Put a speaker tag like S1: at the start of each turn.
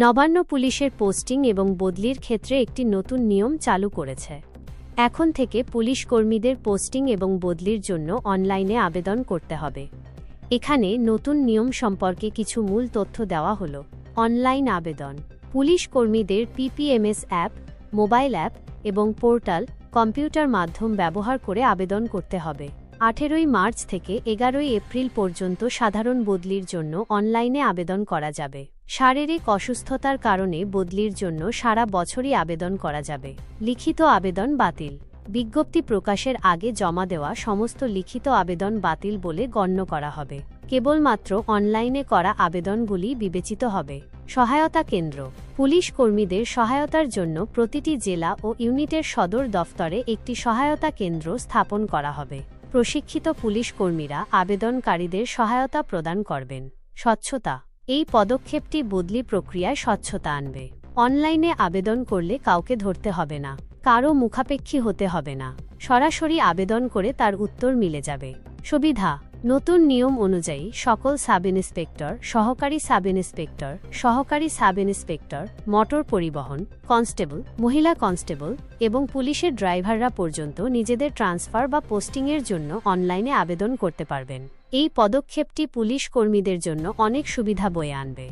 S1: নবান্ন পুলিশের পোস্টিং এবং বদলির ক্ষেত্রে একটি নতুন নিয়ম চালু করেছে। এখন থেকে পুলিশ কর্মীদের পোস্টিং এবং বদলির জন্য অনলাইনে আবেদন করতে হবে। এখানে নতুন নিয়ম সম্পর্কে কিছু মূল তথ্য দেওয়া হলো। অনলাইন আবেদন। পুলিশ কর্মীদের পিপিএমএস অ্যাপ, মোবাইল অ্যাপ এবং পোর্টাল কম্পিউটার মাধ্যম ব্যবহার করে আবেদন করতে হবে। 18 মার্চ থেকে 11 এপ্রিল পর্যন্ত সাধারণ বদলির জন্য অনলাইনে আবেদন করা যাবে। শারীরিক অসুস্থতার কারণে বদলির জন্য সারা বছরই আবেদন করা যাবে। লিখিত আবেদন বাতিল। বিজ্ঞপ্তি প্রকাশের আগে জমা দেওয়া সমস্ত লিখিত আবেদন বাতিল বলে গণ্য করা হবে। কেবলমাত্র অনলাইনে করা আবেদনগুলি বিবেচিত হবে। সহায়তা কেন্দ্র। পুলিশ কর্মীদের সহায়তার জন্য প্রতিটি জেলা ও ইউনিটের সদর দফতরে একটি সহায়তা কেন্দ্র স্থাপন করা হবে। প্রশিক্ষিত পুলিশ কর্মীরা আবেদনকারীদের সহায়তা প্রদান করবেন। স্বচ্ছতা। এই পদক্ষেপটি বদলি প্রক্রিয়ায় স্বচ্ছতা আনবে। অনলাইনে আবেদন করলে কাউকে ধরতে হবে না, কারও মুখাপেক্ষী হতে হবে না। সরাসরি আবেদন করে তার উত্তর মিলে যাবে। সুবিধা। নতুন নিয়ম অনুযায়ী সকল সাব ইন্সপেক্টর, সহকারী সাব ইন্সপেক্টর, সহকারী সাব ইন্সপেক্টর, মোটর পরিবহন, কনস্টেবল, মহিলা কনস্টেবল এবং পুলিশের ড্রাইভাররা পর্যন্ত নিজেদের ট্রান্সফার বা পোস্টিংয়ের জন্য অনলাইনে আবেদন করতে পারবেন। এই পদক্ষেপটি পুলিশ কর্মীদের জন্য অনেক সুবিধা বয়ে আনবে।